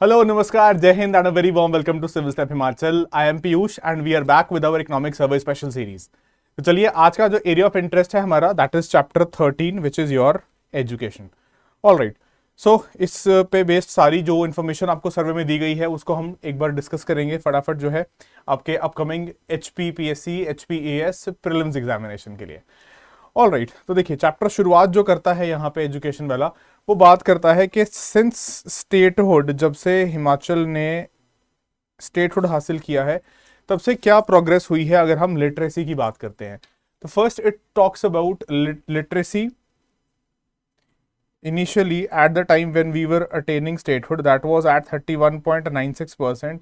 Hello, Namaskar, Jai Hind, and a very warm welcome to Civil Step Himachal. I am Piyush and we are back with our economic survey special series. तो चलिए आज का जो area of interest है हमारा that is chapter 13 which is your education. All right, so इस पे based सारी जो इन्फॉर्मेशन आपको सर्वे में दी गई है उसको हम एक बार डिस्कस करेंगे फटाफट जो है आपके upcoming HPPSC HPAS prelims examination के लिए. ऑल राइट, तो देखिए चैप्टर शुरुआत जो करता है यहाँ पे एजुकेशन वाला वो बात करता है कि सिंस स्टेटहुड, जब से हिमाचल ने स्टेटहुड हासिल किया है तब से क्या प्रोग्रेस हुई है अगर हम लिटरेसी की बात करते हैं. तो first it talks about literacy initially at the time when we were attaining statehood that was at 31.96%,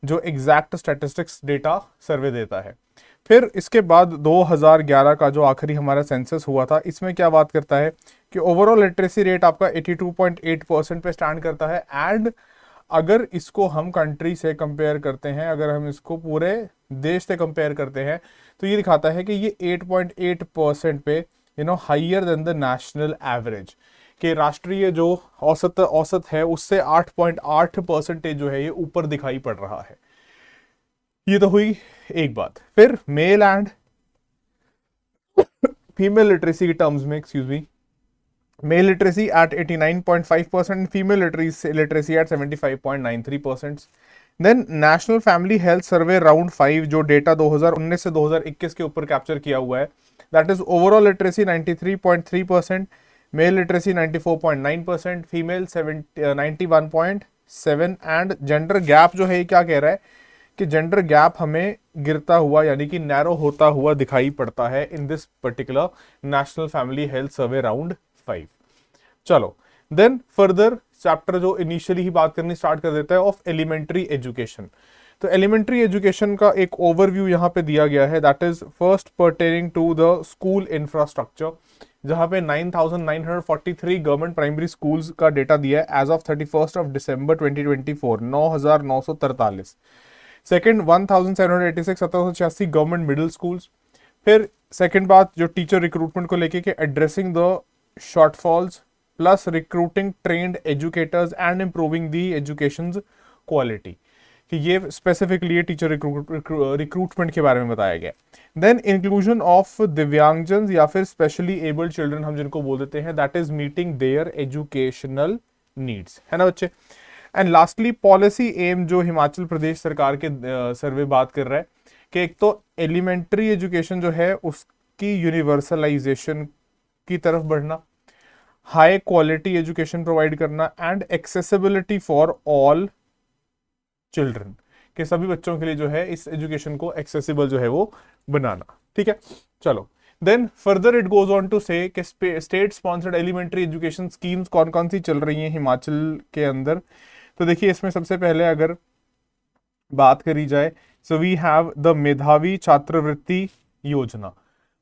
जो एग्जैक्ट स्टैटिस्टिक्स डेटा सर्वे देता है. फिर इसके बाद 2011 का जो आखिरी हमारा सेंसस हुआ था इसमें क्या बात करता है कि ओवरऑल लिटरेसी रेट आपका 82.8% पे स्टैंड करता है. एंड अगर इसको हम कंट्री से कंपेयर करते हैं, अगर हम इसको पूरे देश से कंपेयर करते हैं तो ये दिखाता है कि ये 8.8% पे higher than the national average, कि राष्ट्रीय जो औसत है उससे 8.8% जो है ये ऊपर दिखाई पड़ रहा है. ये तो हुई एक बात. फिर मेल एंड फीमेल लिटरेसी के टर्म्स में, excuse me, male literacy at 89.5%, female literacy at 75.93%. Then national family health survey round 5 जो डेटा 2019 से 2021 के ऊपर कैप्चर किया हुआ है, that is overall literacy 93.3%, mail literacy 94.9%, female 91.7. And gender gap जो है ये क्या कह रहा है कि जेंडर गैप हमें गिरता हुआ यानी कि नैरो होता हुआ दिखाई पड़ता है in this particular national family health survey round 5. चलो देन फर्दर चैप्टर जो इनिशियली ही बात करनी स्टार्ट कर देता है ऑफ एलिमेंट्री एजुकेशन. तो एलिमेंट्री एजुकेशन का एक ओवरव्यू यहाँ पे दिया गया है, that is first pertaining to the school infrastructure, जहां पे 9,943 गवर्नमेंट प्राइमरी स्कूल्स का डेटा दिया है as of 31st of December 2024, 9,943. Second 1,786 1786 government middle schools. फिर सेकेंड बात जो टीचर रिक्रूटमेंट को लेके कि addressing the shortfalls plus recruiting trained educators and improving the education quality, कि ये स्पेसिफिकली टीचर रिक्रूटमेंट के बारे में बताया गया. देन इंक्लूजन ऑफ दिव्यांगजन या फिर स्पेशली एबल्ड चिल्ड्रन हम जिनको बोल देते हैं, that is meeting there educational needs, है ना बच्चे. एंड लास्टली पॉलिसी एम जो हिमाचल प्रदेश सरकार के सर्वे बात कर रहा है कि एक तो एलिमेंट्री एजुकेशन जो है उसकी यूनिवर्सलाइजेशन की तरफ बढ़ना, हाई क्वालिटी एजुकेशन प्रोवाइड करना and accessibility for all children, के सभी बच्चों के लिए जो है इस एजुकेशन को एक्सेसिबल जो है वो बनाना. ठीक है, चलो then further it goes on to say कि state sponsored elementary education schemes कौन कौन सी चल रही हैं हिमाचल के अंदर. तो देखिए इसमें सबसे पहले अगर बात करी जाए सो वी हैव द मेधावी छात्रवृत्ति योजना,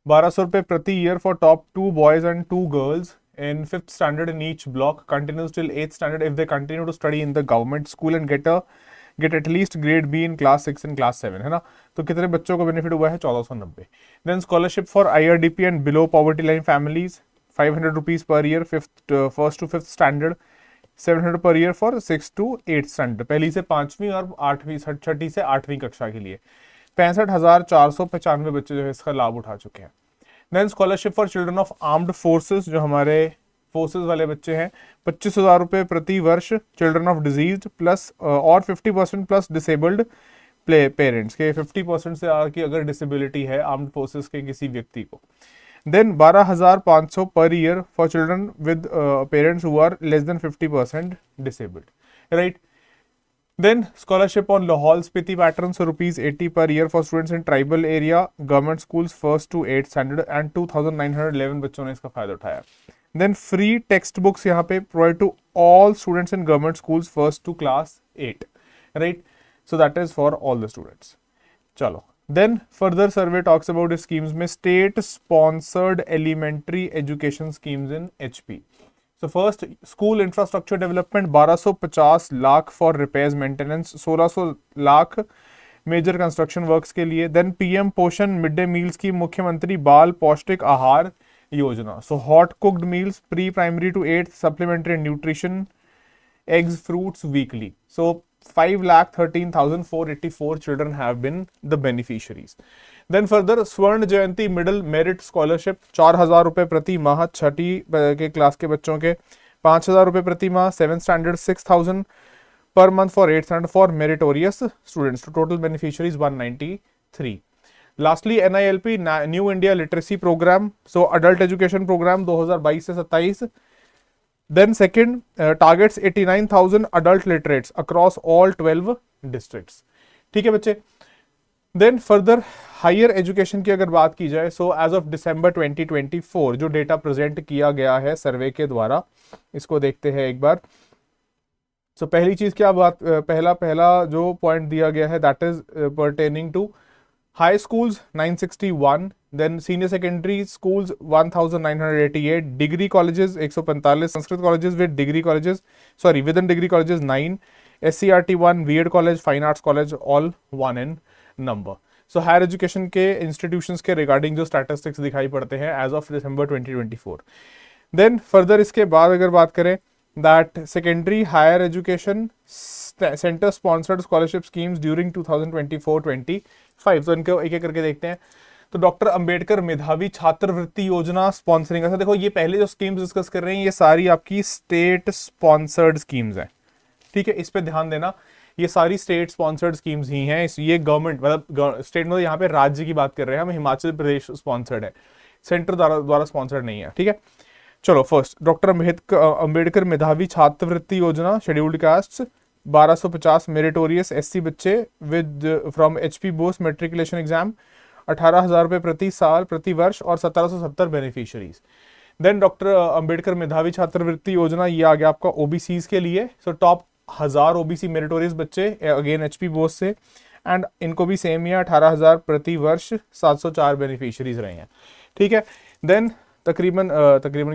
1200 रुपए प्रति year for top 2 boys and 2 girls in 5th standard in each block, continues till 8th standard if they continue to study in the government school and get at least grade B in class 6 and class 7, है ना. तो कितने बच्चों को benefit हुआ है? 1490. Then scholarship for IRDP and below poverty line families 500 rupees per year first to 5th standard, 700 per year for 6 to 8th standard, पहली से 5वीं और 8वीं छठी से 8वीं कक्षा के लिए 65,495 बच्चे जो है इसका लाभ उठा चुके हैं. Then scholarship for children of armed forces, जो हमारे फोर्सेस वाले बच्चे हैं, 25,000 रुपए प्रति वर्ष. चिल्ड्रन ऑफ डिजीज प्लस और 50% प्लस डिसेबल्ड पेरेंट्स के 50% से आगे अगर डिसेबिलिटी है आर्म्ड फोर्सेस के किसी व्यक्ति को. Then 12,500 per year for children with parents who are less than 50% disabled, right. Then scholarship on Lahaul Spiti pattern, so rupees 80 per year for students in tribal area government schools 1st to 8th standard and 2,911 बच्चों ने इसका फायदा उठाया. Then free textbooks यहाँ पे provide to all students in government schools 1st to class 8, right? So that is for all the students. चलो then further survey talks about the schemes में state sponsored elementary education schemes in HP. So first school infrastructure development 1250 lakh for repairs maintenance, 1600 lakh major construction works के लिए. Then PM Poshan mid day meals की मुख्यमंत्री बाल पौष्टिक आहार योजना, so hot cooked meals pre primary to 8th supplementary nutrition eggs, fruits weekly. So 5,13,484 children have been the beneficiaries. Then further, स्वर्ण जयंती middle merit scholarship 4,000 रुपए प्रति माह, छठी के क्लास के बच्चों के 5,000 रुपए प्रति माह, 7th standard 6,000 per month for 8th standard for meritorious students. So total beneficiaries 193. Lastly, NILP New India Literacy Program, so Adult Education Program 2022 से 27. Then second, targets 89,000 adult literates across all 12 districts. ठीक है बच्चे. Then further, higher education की अगर बात की जाए, so as of December 2024 जो डेटा प्रेजेंट किया गया है सर्वे के द्वारा, इसको देखते हैं एक बार. सो पहली चीज क्या बात, पहला जो पॉइंट दिया गया है that is pertaining to high schools 961, then senior secondary schools 1988, degree colleges 145, Sanskrit colleges with degree colleges with in degree colleges 9, SCRT 1, BEd college, fine arts college all 1 in number. So higher education के institutions के regarding जो statistics दिखाई पड़ते हैं as of December 2024. Then further इसके बाद अगर बात करें that secondary higher education center sponsored scholarship schemes during 2024-25. तो इनको एक एक करके देखते हैं. तो डॉक्टर अंबेडकर मेधावी छात्रवृत्ति योजना स्पॉन्सरिंग, अच्छा देखो ये पहले जो स्कीम्स डिस्कस कर रहे हैं ये सारी आपकी स्टेट स्पॉन्सर्ड स्कीम्स हैं. ठीक है, इस पे ध्यान देना, ये सारी स्टेट स्पॉन्सर्ड स्कीम्स ही हैं. ये गवर्नमेंट मतलब स्टेट में, यहाँ पे राज्य की बात कर रहे हैं हम, हिमाचल प्रदेश स्पॉन्सर्ड है, सेंटर द्वारा स्पॉन्सर्ड नहीं है. ठीक है, चलो फर्स्ट डॉक्टर अंबेडकर मेधावी छात्रवृत्ति योजना शेड्यूल्ड कास्ट 1250 मेरिटोरियस SC बच्चे with from HP Bose matriculation exam 18,000 रुपए प्रति साल प्रति वर्ष और 1770 बेनिफिशियरीज. देन डॉक्टर अंबेडकर मेधावी छात्रवृत्ति योजना, ये आ गया आपका OBCs के लिए. सो टॉप 1000 OBC मेरिटोरियस बच्चे अगेन HP बोस से, एंड इनको भी सेम ही 18,000 प्रति वर्ष, 704 बेनिफिशियरीज रहे हैं. ठीक है, देन तकरीबन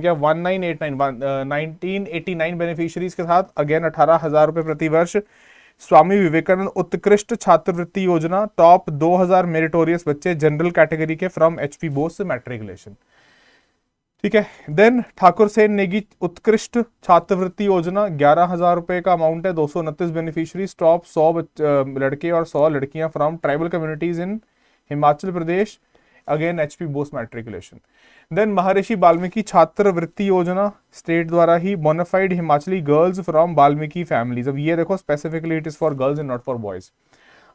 क्या 1989 बेनिफिशियरीज के साथ अगेन 18,000 रुपए प्रति वर्ष. स्वामी विवेकानंद उत्कृष्ट छात्रवृत्ति योजना, टॉप 2,000 मेरिटोरियस बच्चे जनरल कैटेगरी के फ्रॉम HP बोस मैट्रिकुलेशन. ठीक है, देन ठाकुर सेन नेगी उत्कृष्ट छात्रवृत्ति योजना 11,000 रुपए का अमाउंट है, 229 बेनिफिशियरीज, टॉप 100 लड़के और 100 लड़कियां from tribal communities in Himachal Pradesh, again HP post matriculation. Then Maharshi Valmiki छात्रवृत्ति योजना स्टेट द्वारा ही, bona fide Himachali girls from Valmiki families. अब ये देखो specifically it is for girls and not for boys.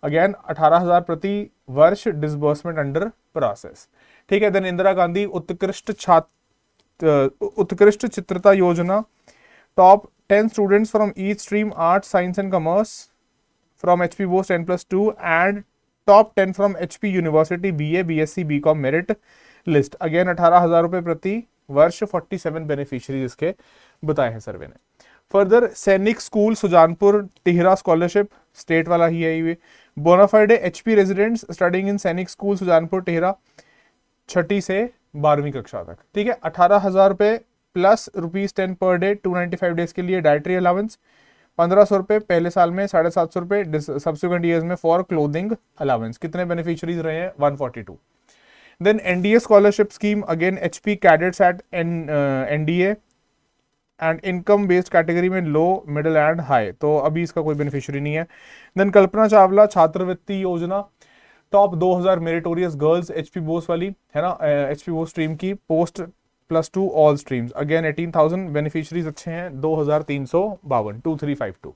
Again 18,000 प्रति वर्ष, डिसबर्समेंट अंडर प्रोसेस. ठीक है, देन इंदिरा गांधी उत्कृष्ट चित्रता योजना, top 10 students from each stream arts science and commerce from HP Bose 10+2 and top 10 from HP university BA BSc BCom merit list. Again 18,000 रुपए प्रति वर्ष, 47 beneficiaries इसके बताए हैं सर्वे ने. Further Sainik school Sujanpur Tihra scholarship state वाला ही है ये. Bonafide HP residents studying in Sainik school Sujanpur Tihra 6ठी से 12वीं कक्षा तक. ठीक है, 18,000 रुपए प्लस ₹10 पर डे 295 डेज के लिए डाइटरी अलाउंस, 1,500 रुपए पहले साल में, 750 रुपए सब्सिक्वेंट ईयर्स में फॉर क्लोथिंग अलाउंस. कितने बेनिफिशियरीज रहे हैं? 142. Then NDA scholarship scheme, again HP cadets at NDA and income based category में लो मिडिल एंड हाई, तो अभी इसका कोई बेनिफिशियरी नहीं है. देन कल्पना चावला छात्रवृत्ति योजना, top 2,000 meritorious girls HP Bose वाली है ना, HP बोस स्ट्रीम की, post +2 all streams, again 18,000 beneficiaries अच्छे हैं, 2,352 2352.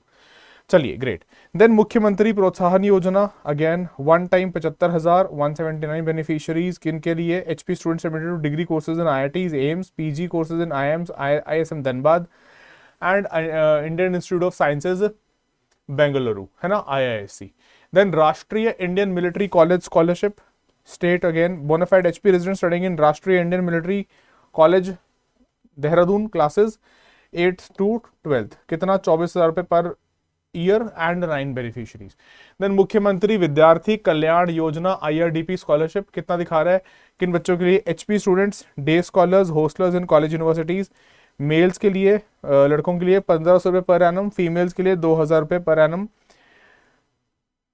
चलिए ग्रेट. देन मुख्यमंत्री प्रोत्साहन योजना, अगेन वन टाइम 75,000, 179 बेनिफिशियरीज. किन के लिए? HP students admitted to degree courses in IITs, AIIMS, PG courses in IIMs, ISM Dhanbad and Indian institute of sciences Bengaluru है ना, IISc. Then Rashtriya Indian military college scholarship state, again bona fide HP resident studying in Rashtriya Indian military college Dehradun, classes 8th to 12th, कितना 24,000 रुपए per year and 9 beneficiaries. Then मुख्यमंत्री विद्यार्थी Kalyan Yojana IRDP scholarship, कितना दिखा रहा है, किन बच्चों के लिए? HP students, day scholars, hostellers in college universities. Males के लिए, लड़कों के लिए 1,500 रुपए पर एनम, फीमेल्स के लिए 2,000 रुपए पर एनम.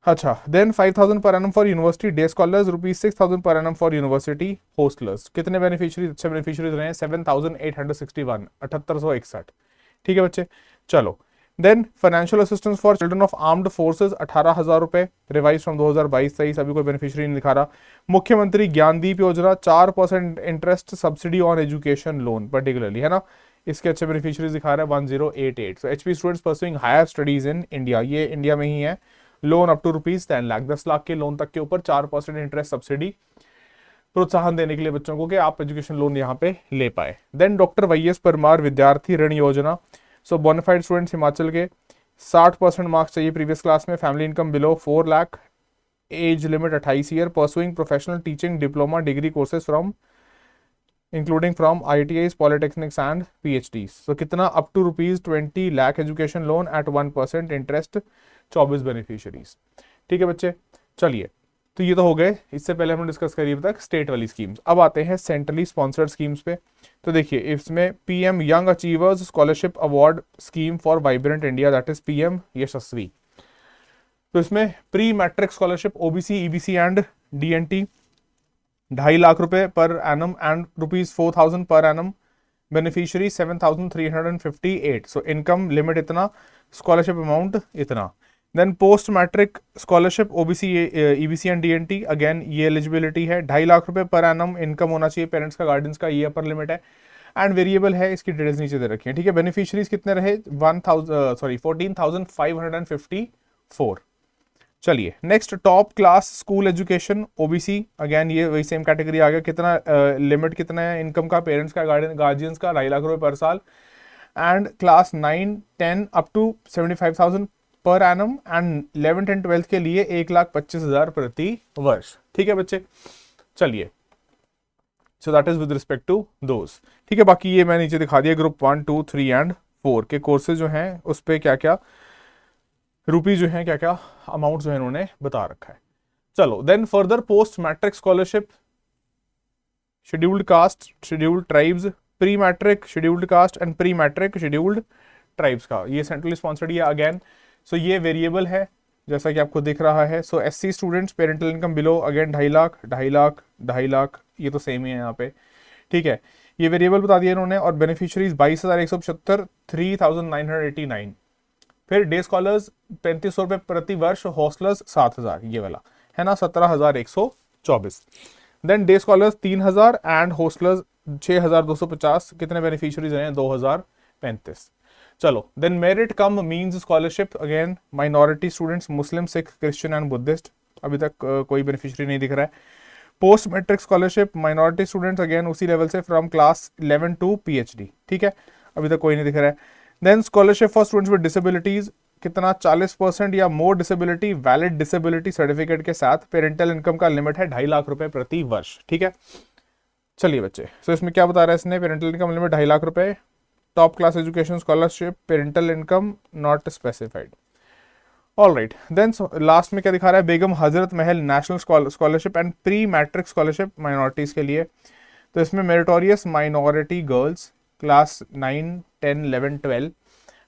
अच्छा, then 5,000 per annum for university day scholars, ₹6,000 per annum for university होस्टलर्स. कितने बेनिफिशियरीज, अच्छे बेनिफिशियरीज रहे हैं? 7,861, 7,861. ठीक है बच्चे, चलो then financial assistance for children of armed forces 18,000 रुपए, रिवाइज फ्रॉम 2022-23, अभी कोई बेनिफिशियरी नहीं दिखा रहा। मुख्यमंत्री ज्ञानदीप योजना 4% interest subsidy on education loan particularly, है ना, इसके अच्छे बेनिफिशियरीज दिखा रहा है 1088। So HP students pursuing higher studies in India, ये इंडिया में ही है, loan up to ₹10 lakh, 10 lakh के लोन तक के ऊपर 4% इंटरेस्ट सब्सिडी, प्रोत्साहन देने के लिए बच्चों को कि आप एजुकेशन लोन यहाँ पे ले पाए। देन डॉक्टर वाईएस परमार विद्यार्थी ऋण योजना, सो बोनाफाइड स्टूडेंट्स हिमाचल के 60% मार्क्स चाहिए प्रीवियस क्लास में, family income below 4 lakh, age limit 28 year, pursuing professional teaching diploma degree courses from including from IITs, polytechnics and PhDs। So कितना, up to ₹20 lakh education loan at 1% interest, 24 beneficiaries. ठीक है बच्चे, चलिए, तो ये तो हो गए, इससे पहले हमने डिस्कस करी अब तक स्टेट वाली स्कीम्स। अब आते हैं सेंट्रली स्पॉन्सर्ड स्कीम्स पे। तो देखिए इसमें PM young achievers scholarship award scheme for vibrant India, that is PM Yashasvi. तो इसमें pre matric scholarship OBC, EBC and DNT 2.5 lakh रुपए per annum and ₹4,000 per annum, beneficiary 7,358। So income limit इतना, scholarship amount इतना। Then post matric scholarship OBC, EBC and DNT, again ये eligibility है, 2.5 लाख रुपए per annum income होना चाहिए parents का, guardians का, ये अपर लिमिट है एंड वेरिएबल है, इसकी डिटेल्स नीचे दे रखी है। ठीक है, बेनिफिशियरीज कितने रहे, 14,554। चलिए next, top class school education OBC, again ये वही सेम कैटेगरी आ गया, कितना लिमिट कितना है इनकम का, पेरेंट्स का, गार्जियंस का 2.5 लाख रुपए पर साल, एंड क्लास 9, 10 अप टू 75,000 पर annum, and 11th and 12th के लिए 1,25,000 प्रति वर्ष। ठीक है बच्चे, चलिए, so that is with respect to those. ठीक है, बाकी ये मैं नीचे दिखा दिया, ग्रुप 1, 2, 3 एंड 4 के कोर्सेज जो हैं उस पर क्या क्या रुपी जो है, क्या क्या अमाउंट जो है इन्होंने बता रखा है। चलो then further, post matric scholarship scheduled caste, scheduled tribes, pre matric scheduled caste and pre matric scheduled tribes का, ये सेंट्रली स्पॉन्सर्ड है अगेन। सो ये वेरिएबल है जैसा कि आपको दिख रहा है। So SC students parental income below, again 2.5 lakh, 2.5 lakh, 2.5 lakh, ये तो सेम ही है यहाँ पे। ठीक है, ये वेरिएबल बता दिया इन्होंने, और बेनिफिशियरीज 22,175, 3,989। फिर डे स्कॉलर्स 3,500 रुपए प्रति वर्ष, हॉस्टलर्स 7,000, ये वाला है ना, 17,124। Then day scholars 3,000 and hostellers 6,250, कितने बेनिफिशियरीज हैं, 2,035। चलो then merit cum means scholarship, again minority students, Muslim, Sikh, Christian and Buddhist, अभी तक कोई बेनिफिशियरी नहीं दिख रहा है। Post matric scholarship minority students, again उसी लेवल से फ्रॉम क्लास 11 टू PhD। ठीक है, अभी तक कोई नहीं दिख रहा है। Then scholarship for students with disabilities, कितना, 40% या more disability, valid disability certificate के साथ, पेरेंटल इनकम का लिमिट है 2.5 लाख रुपए प्रति वर्ष। ठीक है, चलिए बच्चे, सो इसमें क्या बता रहा है इसने, पेरेंटल इनकम लिमिट 2.5 लाख रुपए, top class education scholarship, parental income not specified. All right, then last में क्या दिखा रहा है, Begum Hazrat Mahal national scholarship and pre matric scholarship minorities के लिए। तो इसमें meritorious minority girls class 9, 10, 11, 12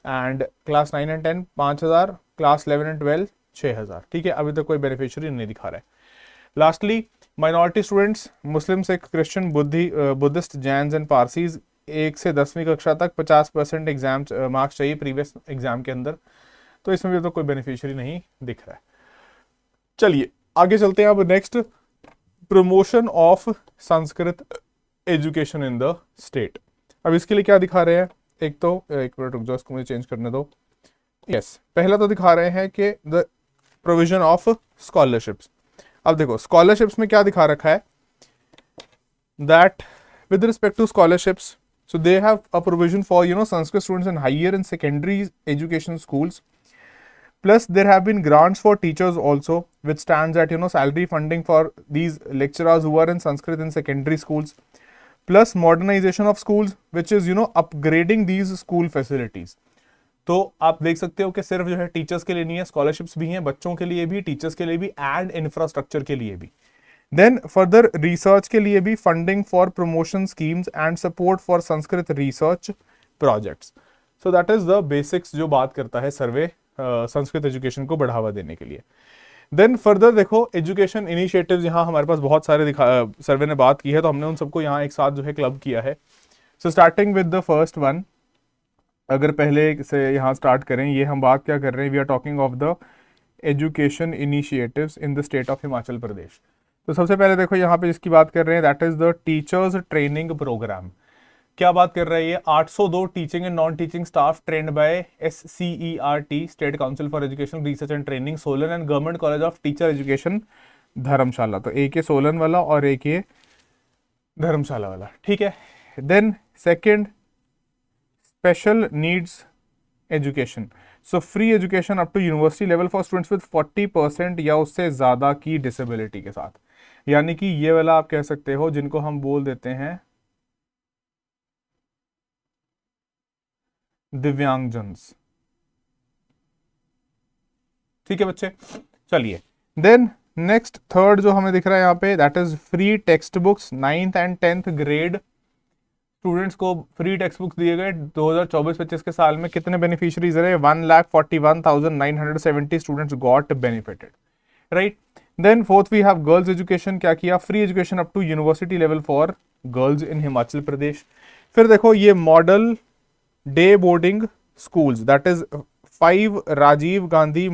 and class 9 and 10 5,000, class 11 and 12 6,000। ठीक है, अभी तक कोई बेनिफिशियरी नहीं दिखा रहा है। Lastly minority students, Muslim, Sikh, Christian, Buddhist, Jains and Parsis, 1 से 10वीं कक्षा तक 50% एग्जाम मार्क्स चाहिए प्रीवियस एग्जाम के अंदर, तो इसमें भी तो कोई बेनिफिशियरी नहीं दिख रहा है। चलिए आगे चलते हैं अब next, promotion of Sanskrit education in the state. अब इसके लिए क्या दिखा रहे हैं, एक तो एक मिनट रुक जाओ, इसको मुझे चेंज करने दो। यस, पहला तो दिखा रहे हैं कि द प्रोविजन ऑफ स्कॉलरशिप्स। अब देखो स्कॉलरशिप्स में क्या दिखा रखा है, that with respect to scholarships, so they have a provision for Sanskrit students in higher and secondary education schools, plus there have been grants for teachers also, which stands at salary funding for these lecturers who are in Sanskrit in secondary schools, plus modernization of schools, which is upgrading these school facilities। तो आप देख सकते हो कि सिर्फ जो है teachers के लिए नहीं है, स्कॉलरशिप्स भी हैं बच्चों के लिए भी, टीचर्स के लिए भी एंड इंफ्रास्ट्रक्चर के लिए भी। देन फर्दर रिसर्च के लिए भी funding for promotion schemes and support for Sanskrit research projects. So that is the basics जो बात करता है सर्वे संस्कृत एजुकेशन को बढ़ावा देने के लिए। देन फर्दर देखो एजुकेशन इनिशिएटिव्स, यहाँ हमारे पास बहुत सारे सर्वे ने बात की है, तो हमने उन सबको यहाँ एक साथ जो है क्लब किया है। So starting with the first one, अगर पहले से यहाँ स्टार्ट करें, ये हम बात क्या कर रहे हैं, we are talking of the education initiatives in the state of Himachal Pradesh. तो सबसे पहले देखो यहाँ पे जिसकी बात कर रहे हैं, that is the teachers training program. क्या बात कर रहा है ये, 802 teaching and non teaching staff trained by SCERT, state council for education research and training, Solan and government college of teacher education Dharamshala. तो एक ये सोलन वाला और एक ये धर्मशाला वाला, ठीक है। Then second, special needs education, so free education up to university level for students with 40% या उससे ज़्यादा की डिसेबिलिटी के साथ। यानी कि ये वाला आप कह सकते हो जिनको हम बोल देते हैं दिव्यांगजन्स, ठीक है बच्चे। चलिए, देन नेक्स्ट थर्ड जो हमें दिख रहा है यहाँ पे, that is free text books, 9th and 10th grade students को फ्री टेक्स्ट बुक्स दिए गए 2024-25 के साल में। कितने बेनिफिशियरीज रहे, 1,41,970 students got benefited, right. Then fourth we have girls education, क्या किया, free education up to university level for girls in Himachal Pradesh. फिर देखो ये model day boarding schools, that is 5 Rajiv Gandhi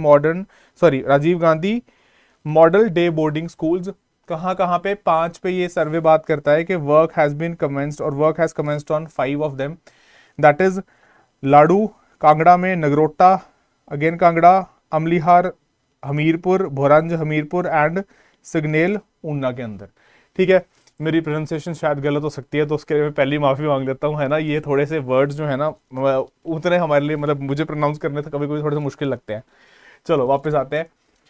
model day boarding schools. कहाँ कहाँ पे, 5 पे ये सर्वे बात करता है कि वर्क हैज बीन कमेंस्ड और work has commenced on 5 of them, that is Ladu Kangra में, नगरोटा अगेन कांगड़ा, अमलीहार हमीरपुर, भोरंज हमीरपुर एंड सिग्नेल ऊना के अंदर, ठीक है। मेरी प्रोनाउंसिएशन शायद गलत हो सकती है तो उसके लिए मैं पहली माफ़ी मांग लेता हूँ, है ना। ये थोड़े से वर्ड्स जो है ना उतने हमारे लिए, मतलब मुझे प्रोनाउंस करने से कभी कभी थोड़े से मुश्किल लगते हैं। चलो वापस आते हैं।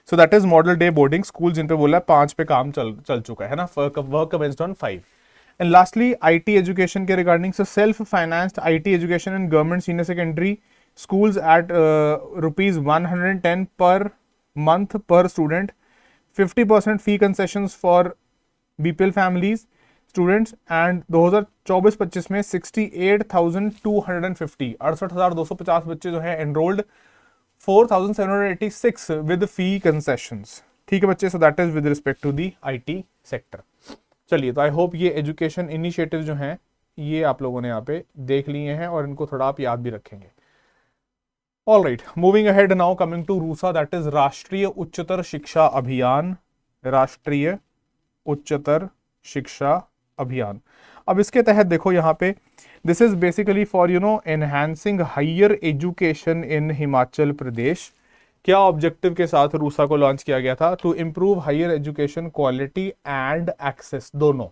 So that is model day boarding school, जिन पे बोला है 5 पे काम चल चुका है ना, work commenced on 5। And lastly IT education के regarding, so self financed IT education in government senior secondary schools at ₹110 per month per student, 50% fee concessions for BPL families students, and 2024-25 में 68,250 68,250 बच्चे जो है एनरोल्ड, 4,786 विद फी कंसेशंस, ठीक है बच्चे। So that is with respect to the IT sector. चलिए, तो I hope ये एजुकेशन इनिशिएटिव जो हैं ये आप लोगों ने यहाँ पे देख लिए हैं और इनको थोड़ा आप याद भी रखेंगे। All right, moving ahead now, coming to RUSA, that is Rashtriya Uchchatar शिक्षा अभियान, राष्ट्रीय उच्चतर शिक्षा अभियान। अब इसके तहत देखो यहाँ पे, this is basically for enhancing higher education in Himachal Pradesh. क्या ऑब्जेक्टिव के साथ रूसा को लॉन्च किया गया था, to improve higher education quality and access, दोनों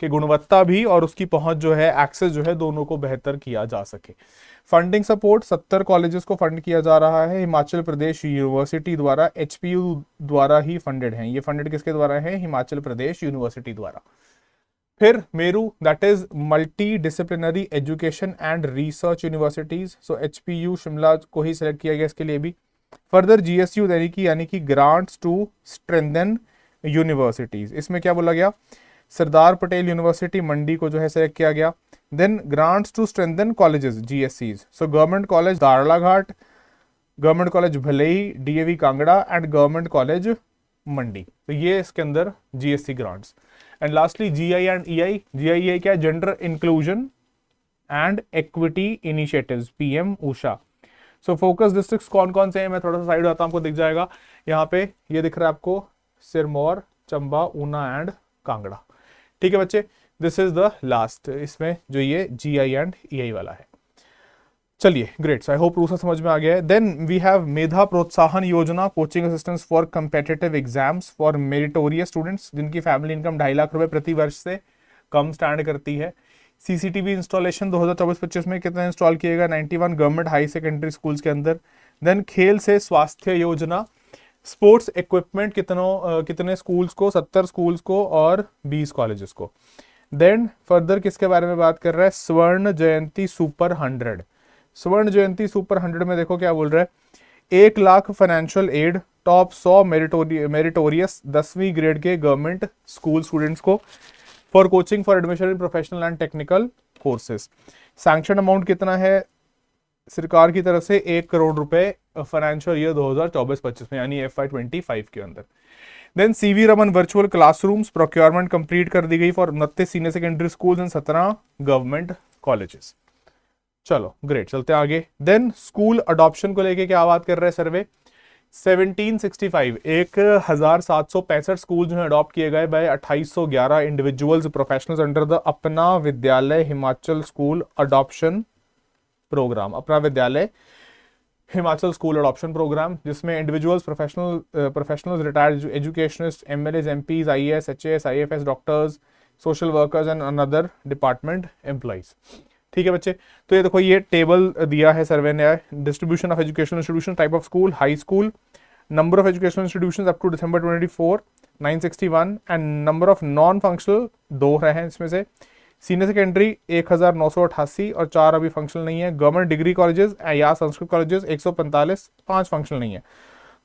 की गुणवत्ता भी और उसकी पहुंच जो है, एक्सेस जो है, दोनों को बेहतर किया जा सके। फंडिंग सपोर्ट, 70 कॉलेजेस को फंड किया जा रहा है हिमाचल प्रदेश यूनिवर्सिटी द्वारा, HPU द्वारा ही फंडेड हैं। ये फंडेड किसके द्वारा है, हिमाचल प्रदेश यूनिवर्सिटी द्वारा। फिर Meru, that is multi disciplinary education and research universities, so HPU Shimla को ही सिलेक्ट किया गया इसके लिए भी। फर्दर GSU यानी कि ग्रांट्स टू स्ट्रेंथन यूनिवर्सिटीज, इसमें क्या बोला गया, सरदार पटेल यूनिवर्सिटी मंडी को जो है सिलेक्ट किया गया। Then grants to strengthen colleges, GSCs, so government college Darlaghat, government college Bhalei, DAV Kangra and government college Mandi, तो ये इसके अंदर GSC grants. And lastly GI and EI, GI क्या, gender inclusion and equity initiatives, PM Usha. So focus districts कौन कौन से हैं, मैं थोड़ा सा साइड आता हूं, आपको दिख जाएगा यहाँ पे, ये दिख रहा है आपको, सिरमौर, चंबा, ऊना एंड कांगड़ा, ठीक है बच्चे। दिस इज द लास्ट, इसमें जो ये GI एंड EI वाला है। चलिए, ग्रेट, आई होप रूसा समझ में आ गया है। देन वी हैव मेधा प्रोत्साहन योजना, coaching assistance for competitive exams for meritorious students जिनकी फैमिली इनकम 2.5 लाख रुपए प्रति वर्ष से कम स्टैंड करती है। CCTV इंस्टॉलेशन 2024-25 में कितना इंस्टॉल किएगा, 91 गवर्नमेंट हाई सेकेंडरी स्कूल्स के अंदर। देन खेल से स्वास्थ्य योजना, स्पोर्ट्स इक्विपमेंट कितने स्कूल्स को, 70 स्कूल्स को और 20 कॉलेजेस को। देन फर्दर किसके बारे में बात कर रहा है, स्वर्ण जयंती सुपर 100, स्वर्ण जयंती सुपर 100 में देखो क्या बोल रहा है, 1 lakh financial aid top 100 meritorious 10वीं ग्रेड के गवर्नमेंट स्कूल स्टूडेंट्स को for coaching for admission in professional and technical courses. Sanction amount कितना है सरकार की तरफ से, 1 करोड़ रुपए फाइनेंशियल ईयर 2024-25 में, यानी FY25 के अंदर। Then CV Raman virtual classrooms procurement complete कर दी गई for 29 senior secondary schools and 17 government colleges. चलो ग्रेट, चलते हैं आगे। देन स्कूल अडॉप्शन को लेके क्या बात कर रहे हैं सर्वे? 1765 1765 स्कूल जो है अडॉप्ट किए गए by 2811 individuals professionals under the Apna Vidyalaya Himachal school adoption programme. Apna Vidyalaya Himachal school adoption programme, जिसमें individuals, professionals, retired educationist, MLAs, MPs, IAS, HAS, IFS, doctors, social workers and another department employees. ठीक है बच्चे, तो ये देखो ये टेबल दिया है सर्वे ने। Distribution of educational institution, type of school, high school, number of educational institutions up to December 24 961 and number of non functional 2 रहे हैं इसमें से। सीनियर सेकेंडरी 1988 और 4 अभी फंक्शनल नहीं है। गवर्नमेंट डिग्री कॉलेजेस या संस्कृत कॉलेजेस 145, 5 फंक्शनल नहीं है।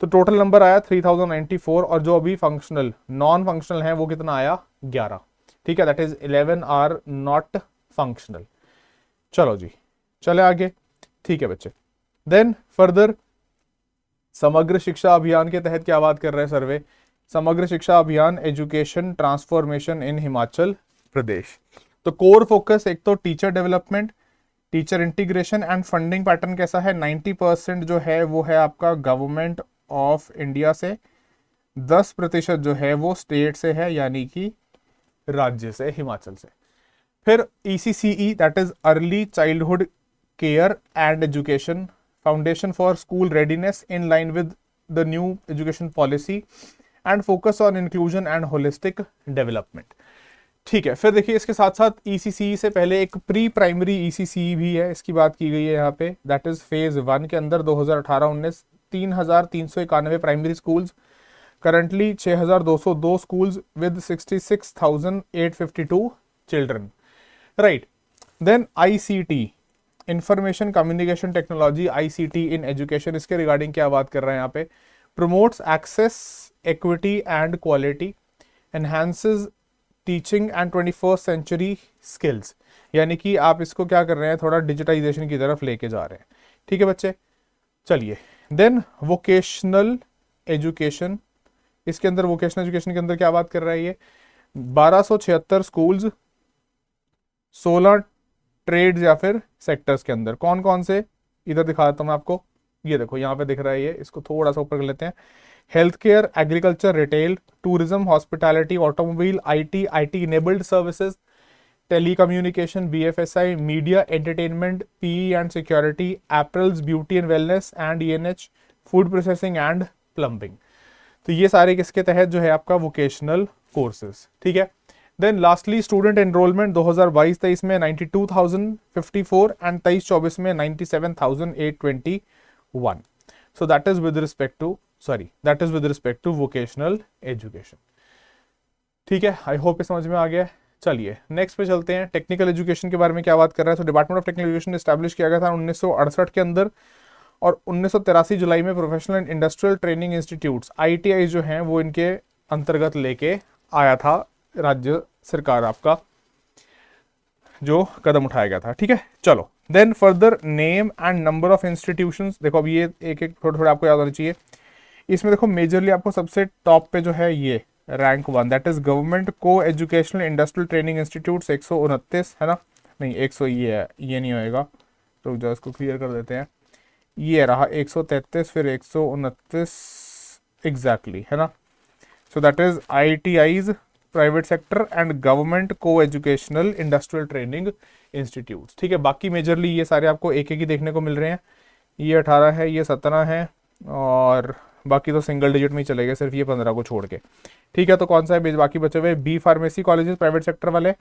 तो टोटल नंबर आया 3094 और जो अभी फंक्शनल नॉन फंक्शनल है वो कितना आया? 11। ठीक है, that is 11 are not functional. चलो जी, चले आगे। ठीक है बच्चे, देन फर्दर समग्र शिक्षा अभियान के तहत क्या बात कर रहे हैं सर्वे? समग्र शिक्षा अभियान, education transformation in Himachal Pradesh. तो कोर फोकस एक तो teacher development, teacher integration and funding pattern कैसा है? 90% जो है वो है आपका गवर्नमेंट ऑफ इंडिया से, 10% जो है वो स्टेट से है, यानी कि राज्य से, हिमाचल से। फिर ECCE that is early childhood care and education, foundation for school readiness in line with the new education policy and focus on inclusion and holistic development. ठीक है, फिर देखिए इसके साथ साथ ECCE से पहले एक प्री प्राइमरी ECCE भी है, इसकी बात की गई है यहाँ पे। दैट इज फेज 1 के अंदर 2018-19 3391 primary schools, currently 6202 schools with 66,852 children, right. Then ICT, information communication technology, ICT in education, इसके रिगार्डिंग क्या बात कर रहे हैं यहाँ पे? Promotes access, equity and quality, enhances teaching and 21st century skills, यानी कि आप इसको क्या कर रहे हैं, थोड़ा डिजिटाइजेशन की तरफ लेके जा रहे हैं। ठीक है बच्चे, चलिए। देन वोकेशनल एजुकेशन, इसके अंदर वोकेशनल एजुकेशन के अंदर क्या बात कर रहा है ये? 1276 स्कूल्स, 16 ट्रेड्स या फिर सेक्टर्स के अंदर। कौन कौन से? इधर दिखा देता हूं मैं आपको, ये देखो यहाँ पे दिख रहा है ये, इसको थोड़ा सा ऊपर कर लेते हैं। Health care, agriculture, retail, tourism, hospitality, automobile, IT enabled services, telecommunication, BFSI, media, entertainment, PE and security, apparels, beauty and wellness and ENH, food processing and plumbing. तो ये सारे किसके तहत जो है आपका वोकेशनल कोर्सेज। ठीक है, देन लास्टली स्टूडेंट एनरोलमेंट 2022-23 में 92,054 एंड 23-24 में 97,821। So that is with respect to vocational education. ठीक है, आई होप समझ में आ गया। चलिए नेक्स्ट पे चलते हैं। टेक्निकल एजुकेशन के बारे में क्या बात कर रहा है? तो department of technical education establish किया गया था 1968 के अंदर, और 1983 जुलाई में professional and industrial training institutes ITI जो हैं वो इनके अंतर्गत लेके आया था राज्य सरकार, आपका जो कदम उठाया गया था। ठीक है, चलो। Then further name and number of institutions, देखो अब ये एक एक थोड़े थोड़े आपको याद होना चाहिए। इसमें देखो मेजरली आपको सबसे टॉप पे जो है ये रैंक 1, दैट इज गवर्नमेंट को एजुकेशनल इंडस्ट्रियल ट्रेनिंग इंस्टीट्यूट 129 है ना, नहीं 100 ये है, ये नहीं होएगा, तो जो इसको क्लियर कर देते हैं। ये रहा 133 फिर 129 एग्जैक्टली है ना। सो that is ITIs, private sector and government को एजुकेशनल इंडस्ट्रियल ट्रेनिंग इंस्टीट्यूट। ठीक है, बाकी मेजरली ये सारे आपको एक एक ही देखने को मिल रहे हैं। ये 18 है, ये 17 है, और बाकी तो सिंगल डिजिट में ही चले गए, सिर्फ ये 15 को छोड़ के। ठीक है, तो कौन सा है बाकी बचे हुए? B pharmacy colleges private sector वाले,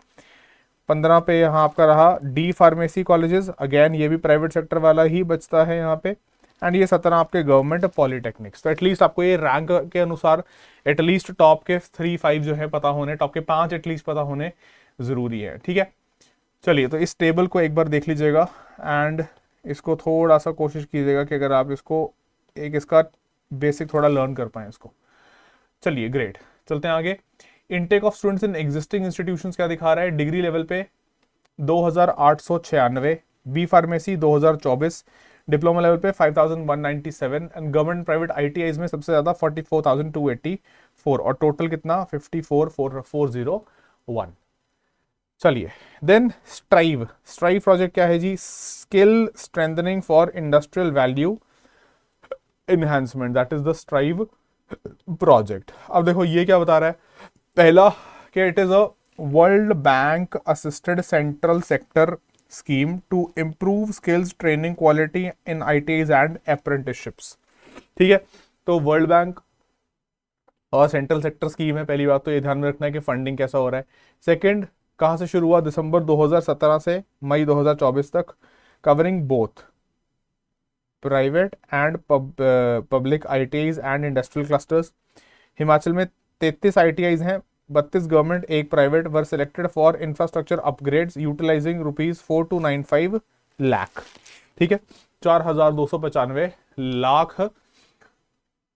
15 पे यहाँ आपका रहा D फार्मेसी कॉलेजेस, अगेन ये भी प्राइवेट सेक्टर वाला ही बचता है यहाँ पे, एंड ये 17 आपके गवर्नमेंट पॉलिटेक्निक्स। तो एटलीस्ट आपको ये रैंक के अनुसार एटलीस्ट टॉप के 3-5 जो है पता होने, टॉप के 5 एटलीस्ट पता होने जरूरी है। ठीक है, चलिए तो इस टेबल को एक बार देख लीजिएगा एंड इसको थोड़ा सा कोशिश कीजिएगा कि अगर आप इसको एक इसका बेसिक थोड़ा लर्न कर पाए इसको। चलिए ग्रेट, चलते हैं आगे। Intake of students in existing institutions क्या दिखा रहा है? डिग्री लेवल पे 2896, B फार्मेसी 2024, डिप्लोमा लेवल पे 5197, एंड गवर्नमेंट प्राइवेट ITIs में सबसे ज्यादा 44,284, और टोटल कितना? 54,401। चलिए, देन स्ट्राइव प्रोजेक्ट क्या है जी? Skill strengthening for industrial value enhancement, that is the strive project. अब देखो ये क्या बता रहा है, पहला कि it is a world bank assisted central sector scheme to improve skills training quality in ITIs and apprenticeships. ठीक है, तो वर्ल्ड बैंक और सेंट्रल सेक्टर स्कीम है, पहली बात तो ये ध्यान में रखना है कि फंडिंग कैसा हो रहा है। सेकंड, कहां से शुरू हुआ? दिसंबर 2017 से मई 2024 तक, covering both private and public ITIs and industrial clusters. Himachal में 33 आईटीआईज हैं, 32 गवर्नमेंट, एक private, were selected for infrastructure upgrades utilising ₹4295 lakh. ठीक है, 4295 लाख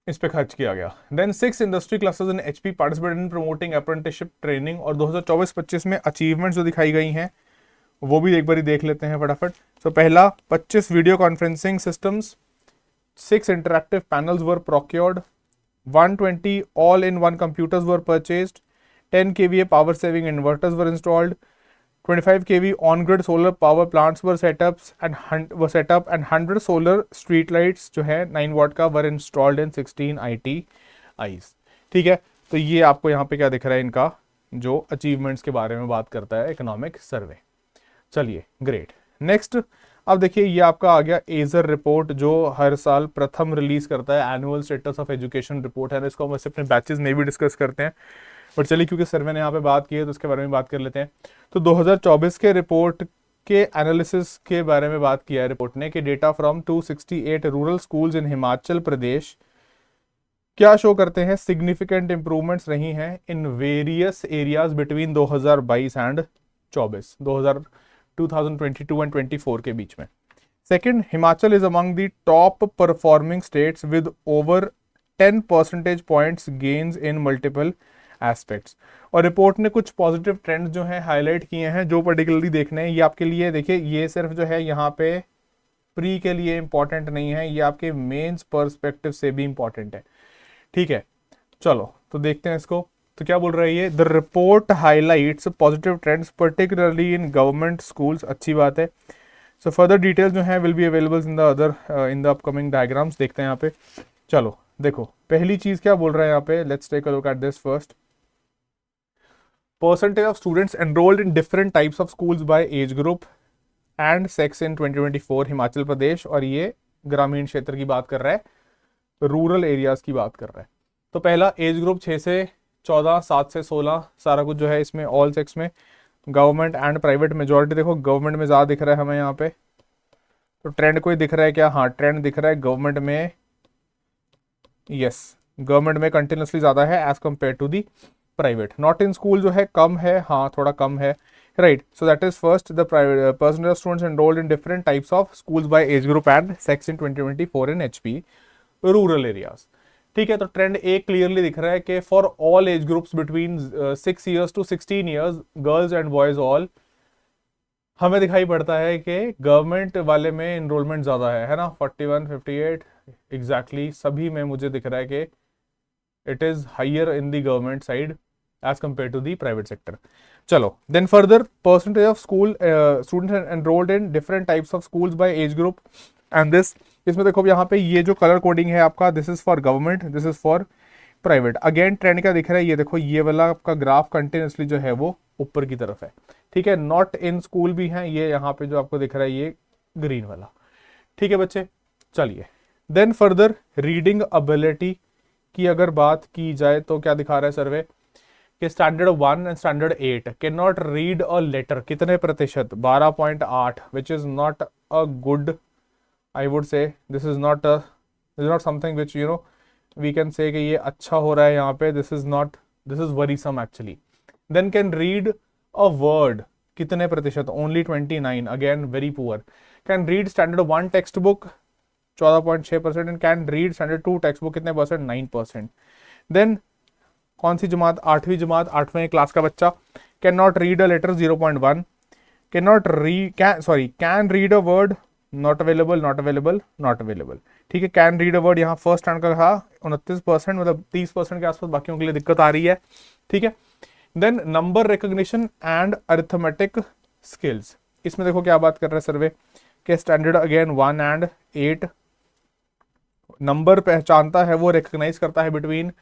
इस पे खर्च किया गया। Then 6 industry clusters in HP participated in promoting apprenticeship training, और 2024-25 में अचीवमेंट्स जो दिखाई गई हैं वो भी एक बार देख लेते हैं फटाफट। तो पहला, 25 video conferencing systems, 6 interactive panels were procured, 120 all in one computers were purchased, 10 kVA power saving inverters were installed, 25 kV on grid solar power plants were set up and 100 solar street lights जो है 9 watt का were installed in 16 ITIs। ठीक है, तो ये आपको यहाँ पे क्या दिख रहा है, इनका जो अचीवमेंट्स के बारे में बात करता है इकोनॉमिक सर्वे। चलिए, ग्रेट। नेक्स्ट, अब देखिए ये आपका आ गया एजर रिपोर्ट, जो हर साल प्रथम रिलीज करता है, annual status of education report है। इसको हम वैसे अपने बैचेस में भी डिस्कस करते हैं, बट चलिए क्योंकि सर्वे ने यहाँ पे बात की है तो उसके बारे में बात कर लेते हैं। तो 2024 के रिपोर्ट के एनालिसिस के बारे में बात किया है रिपोर्ट ने कि data from 268 rural schools in Himachal Pradesh क्या शो करते हैं, सिग्निफिकेंट इंप्रूवमेंट्स रही हैं in various areas between 2022 and 2022 and 24 के बीच में। Second, Himachal is among the top performing states with over 10 percentage points gains in multiple aspects. और रिपोर्ट ने कुछ पॉजिटिव ट्रेंड्स जो हैं हाईलाइट किए हैं, जो पर्टिकुलरली देखने हैं। ये आपके लिए देखिए, ये सिर्फ जो है यहाँ पे प्री के लिए इंपॉर्टेंट नहीं है, ये आपके मेंस पर्सपेक्टिव से भी इंपॉर्टेंट है। ठीक है, चलो तो देखते हैं इसको। तो क्या बोल रहा है ये, the report highlights positive trends particularly in government schools. अच्छी बात है। सो फर्दर डिटेल्स जो है will be available in the upcoming diagrams. देखते हैं यहाँ पे। चलो देखो, पहली चीज क्या बोल रहा है यहाँ पे, let's take a look at this first. Percentage of students enrolled in different types of schools by age group and sex in 2024 Himachal Pradesh. और ये ग्रामीण क्षेत्र की बात कर रहा है, रूरल एरियाज की बात कर रहा है। तो पहला, एज ग्रुप 6 से 14, 7 से 16, सारा कुछ जो है इसमें ऑल सेक्स में, गवर्नमेंट एंड प्राइवेट। मेजोरिटी देखो गवर्नमेंट में ज़्यादा दिख रहा है हमें यहाँ पे। तो ट्रेंड कोई दिख रहा है क्या? हाँ, ट्रेंड दिख रहा है गवर्नमेंट में। यस, गवर्नमेंट में कंटिन्यूसली ज़्यादा है as compare to the private. Not in school जो है कम है, हाँ थोड़ा कम है, right. So that is first, the private percentage of students enrolled in different types of schools by age group and sex in 2024 in HP rural areas. ठीक है, तो ट्रेंड एक क्लियरली दिख रहा है कि for all age groups between 6 years to 16 years, girls and boys all, हमें दिखाई पड़ता है कि गवर्नमेंट वाले में इनरोलमेंट ज़्यादा है ना, 41, 58 एग्जैक्टली सभी में मुझे दिख रहा है कि it is higher in the government side as compare to the private sector. चलो, then further, percentage of school students enrolled in different types of schools by age group and this. इसमें देखो यहाँ पे ये जो कलर कोडिंग है आपका, this is for government, this is for private. Again trend क्या दिख रहा है, ये देखो ये वाला आपका ग्राफ कंटिन्यूसली जो है वो ऊपर की तरफ है। ठीक है, नॉट इन स्कूल भी है ये यहाँ पे जो आपको दिख रहा है ये ग्रीन वाला। ठीक है बच्चे, चलिए देन फर्दर, रीडिंग एबिलिटी की अगर बात की जाए तो क्या दिखा रहा है सर्वे कि standard 1 and standard 8 can not read a letter, कितने प्रतिशत? 12.8, which is not a good, I would say this is not something which we can say कि ये अच्छा हो रहा है यहाँ पे। this is worrisome actually. Then can read a word, कितने प्रतिशत? only 29, again very poor. Can read standard 1 textbook 14.6% and can read standard 2 textbook कितने परसेंट? 9%. Then कौन सी जमात? 8वीं जमात, 8वें क्लास का बच्चा, can not read a letter 0.1, can read a word, not available, not available, not available. ठीक है, can read a word यहाँ first stand का कहा 29%, मतलब 30% के आसपास, बाकियों के लिए दिक्कत आ रही है। ठीक है, then number recognition and arithmetic skills, इसमें देखो क्या बात कर रहा है सर्वे के स्टैंडर्ड अगेन 1 एंड 8 नंबर पहचानता है, वो रिकॉग्नाइज करता है बिटवीन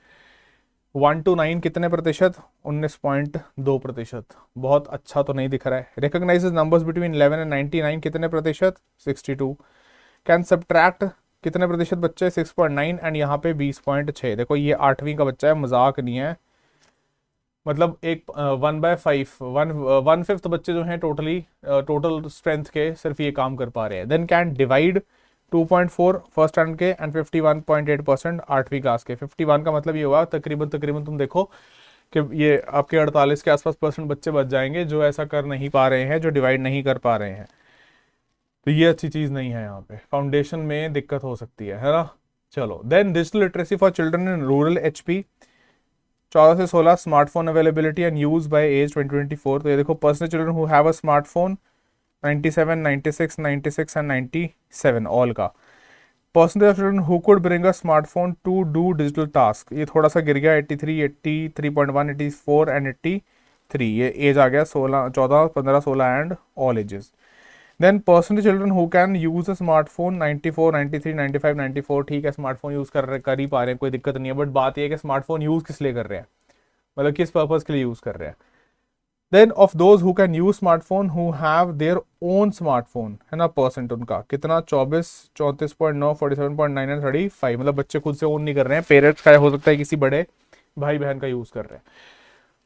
1 to 9 कितने प्रतिशत, 19.2%। बहुत अच्छा तो नहीं दिख रहा है। रिकॉग्नाइजेज नंबर्स बिटवीन 11 एंड 99 कितने प्रतिशत, 62। कैन सब्ट्रैक्ट कितने प्रतिशत बच्चे, 6.9 एंड यहाँ पे 20.6। देखो ये 8वीं का बच्चा है, मजाक नहीं है, मतलब एक 1/5 1/5 बच्चे जो हैं टोटली टोटल स्ट्रेंथ के सिर्फ ये काम कर पा रहे हैं। Then can divide 2.4 first standard के एंड 51.8% 8वीं क्लास के। 51 का मतलब ये हुआ तकरीबन तकरीबन तुम देखो कि ये आपके 48 के आसपास परसेंट बच्चे बच जाएंगे जो ऐसा कर नहीं पा रहे हैं, जो डिवाइड नहीं कर पा रहे हैं। तो ये अच्छी चीज नहीं है, यहाँ पे फाउंडेशन में दिक्कत हो सकती है ना। चलो then digital literacy for children in rural HP 14 से 16 smartphone availability and use by age 2024। तो ये देखो personal children who have a smartphone 97, 96, 96 and 97 all का। Percentage of children who could bring a smartphone to do digital task, ये थोड़ा सा गिर गया 83, 83.1, 84 एंड 83। ये एज आ गया 16, 14, 15, 16 and all ages. Then percentage children who can use a smartphone 94, 93, 95, 94। ठीक है, स्मार्टफोन यूज कर ही पा रहे हैं, कोई दिक्कत नहीं है, बट बात यह है कि स्मार्टफोन यूज किस लिए कर रहे हैं, मतलब किस पर्पज के लिए यूज कर रहे हैं। Then of those who can use smartphone who have their own smartphone, है ना, परसेंट उनका कितना, 24, 34.9, 47.9 एंड 35। मतलब बच्चे खुद से ओन नहीं कर रहे हैं, पेरेंट्स का हो सकता है किसी बड़े भाई बहन का यूज कर रहे हैं।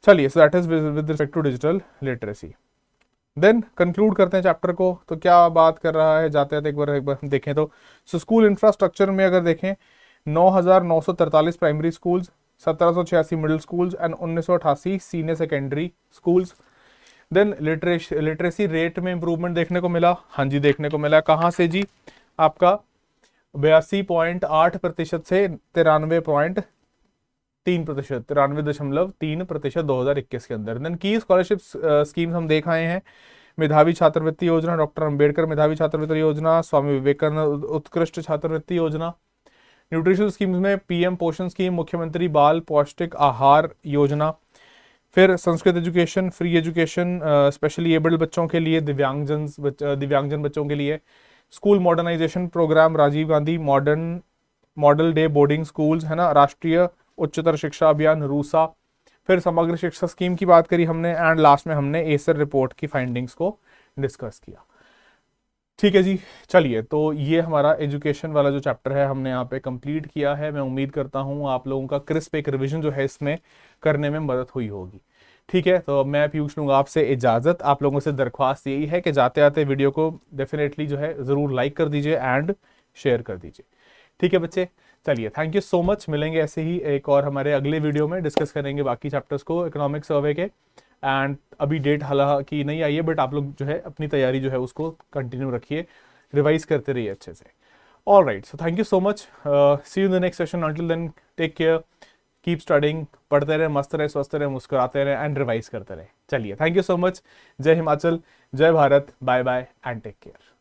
चलिए, so that is with respect to digital literacy. Then conclude करते हैं चैप्टर को। तो क्या बात कर रहा है, जाते हैं एक बार हम देखें तो स्कूल इंफ्रास्ट्रक्चर में अगर देखें 9,943 primary schools, 1786 middle schools and 1988 senior secondary schools. Then literacy rate में इंप्रूवमेंट देखने को मिला, हाँ जी देखने को मिला। कहाँ से जी, आपका 82.8% से 93.3%, 93.3% 2021 के अंदर। देन की स्कॉलरशिप स्कीम्स हम देख आए हैं, मेधावी छात्रवृत्ति योजना, डॉक्टर अंबेडकर मेधावी छात्रवृत्ति योजना, स्वामी विवेकानंद उत्कृष्ट छात्रवृत्ति योजना। न्यूट्रिशन स्कीम्स में पीएम पोषण स्कीम, मुख्यमंत्री बाल पौष्टिक आहार योजना। फिर Sanskrit education, free education specially abled बच्चों के लिए, दिव्यांगजन बच्चों के लिए। School modernisation programme, Rajiv Gandhi model day boarding schools, है ना, राष्ट्रीय उच्चतर शिक्षा अभियान रूसा। फिर समग्र शिक्षा स्कीम की बात करी हमने, एंड लास्ट में हमने एसर रिपोर्ट की फाइंडिंग्स को डिस्कस किया। ठीक है जी, चलिए, तो ये हमारा एजुकेशन वाला जो चैप्टर है हमने यहाँ पे कंप्लीट किया है। मैं उम्मीद करता हूँ आप लोगों का क्रिस्प एक रिवीजन जो है इसमें करने में मदद हुई होगी। ठीक है, तो मैं पीयूष लूंगा आपसे इजाजत। आप लोगों से दरख्वास्त यही है कि जाते आते वीडियो को डेफिनेटली जो है जरूर लाइक कर दीजिए एंड शेयर कर दीजिए। ठीक है बच्चे, चलिए, थैंक यू सो मच। मिलेंगे ऐसे ही एक और हमारे अगले वीडियो में, डिस्कस करेंगे बाकी चैप्टर्स को इकोनॉमिक सर्वे के। एंड अभी डेट हालांकि नहीं आई है, बट आप लोग जो है अपनी तैयारी जो है उसको कंटिन्यू रखिए, रिवाइज करते रहिए अच्छे से। All right, so thank you so much, see you in the next session. Until then take care, keep studying, पढ़ते रहे, मस्त रहे, स्वस्थ रहे, मुस्कुराते रहे एंड रिवाइज करते रहे। चलिए, थैंक यू सो मच। जय हिमाचल, जय Bharat, bye bye and take care.